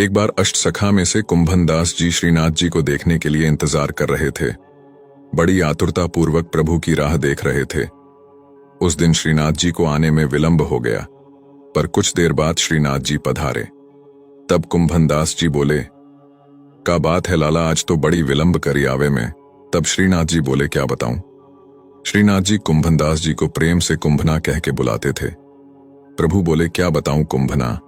एक बार अष्टसखा में से कुंभन दास जी श्रीनाथ जी को देखने के लिए इंतजार कर रहे थे। बड़ी आतुरता पूर्वक प्रभु की राह देख रहे थे। उस दिन श्रीनाथ जी को आने में विलंब हो गया, पर कुछ देर बाद श्रीनाथ जी पधारे। तब कुंभन दास जी बोले, का बात है लाला, आज तो बड़ी विलंब करी आवे में। तब श्रीनाथ जी बोले, क्या बताऊं। श्रीनाथ जी कुंभन दास जी को प्रेम से कुंभना कह के बुलाते थे। प्रभु बोले, क्या बताऊं कुंभना,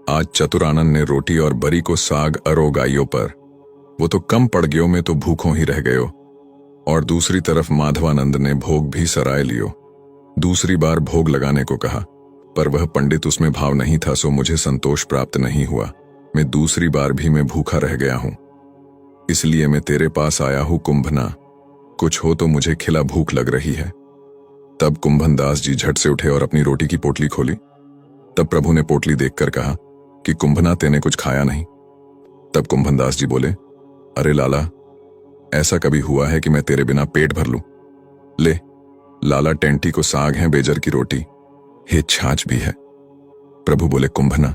आज चतुरानंद ने रोटी और बरी को साग अरो गाइयों पर, वो तो कम पड़ गयो में तो भूखों ही रह गयो। और दूसरी तरफ माधवानंद ने भोग भी सराय लियो। दूसरी बार भोग लगाने को कहा, पर वह पंडित उसमें भाव नहीं था, सो मुझे संतोष प्राप्त नहीं हुआ। मैं दूसरी बार भी मैं भूखा रह गया हूं, इसलिए मैं तेरे पास आया हूं कुंभना, कुछ हो तो मुझे खिला, भूख लग रही है। तब कुंभन दास जी झट से उठे और अपनी रोटी की पोटली खोली। तब प्रभु ने पोटली देखकर कहा कि कुंभना, तेने कुछ खाया नहीं। तब कुंभन दास जी बोले, अरे लाला, ऐसा कभी हुआ है कि मैं तेरे बिना पेट भर लूं? ले लाला, टेंटी को साग है, बेजर की रोटी हे, छाछ भी है। प्रभु बोले, कुंभना,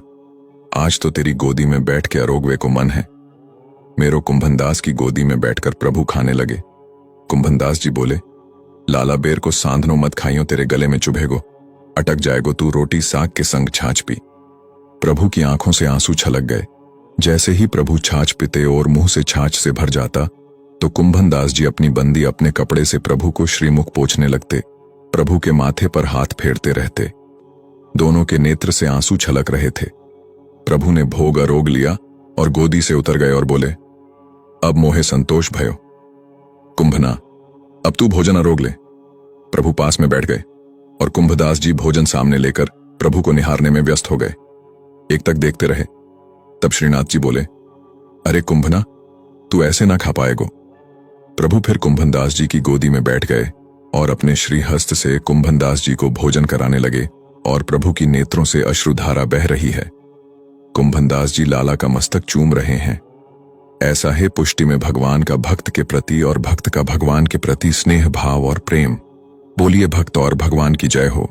आज तो तेरी गोदी में बैठ के अरोगवे को मन है। मेरो कुंभन दास की गोदी में बैठकर प्रभु खाने लगे। कुंभन दास जी बोले, लाला, बेर को सांधनो मत खाइयो, तेरे गले में चुभेगो, अटक जाएगो तू, रोटी साग के संग छाछ पी। प्रभु की आंखों से आंसू छलक गए। जैसे ही प्रभु छाछ पीते और मुंह से छाछ से भर जाता, तो कुंभन दास जी अपनी बंदी अपने कपड़े से प्रभु को श्रीमुख पोंछने लगते, प्रभु के माथे पर हाथ फेरते रहते। दोनों के नेत्र से आंसू छलक रहे थे। प्रभु ने भोग अरोग लिया और गोदी से उतर गए और बोले, अब मोहे संतोष भयो। कुंभना, अब तू भोजन अरोग ले। प्रभु पास में बैठ गए और कुंभदास जी भोजन सामने लेकर प्रभु को निहारने में व्यस्त हो गए। एक तक देखते रहे। तब श्रीनाथ जी बोले, अरे कुंभना, तू ऐसे ना खा पाएगो। प्रभु फिर कुंभन दास जी की गोदी में बैठ गए और अपने श्रीहस्त से कुंभन दास जी को भोजन कराने लगे और प्रभु की नेत्रों से अश्रुधारा बह रही है। कुंभन दास जी लाला का मस्तक चूम रहे हैं। ऐसा है पुष्टि में भगवान का भक्त के प्रति और भक्त का भगवान के प्रति स्नेह भाव और प्रेम। बोलिए भक्त और भगवान की जय हो।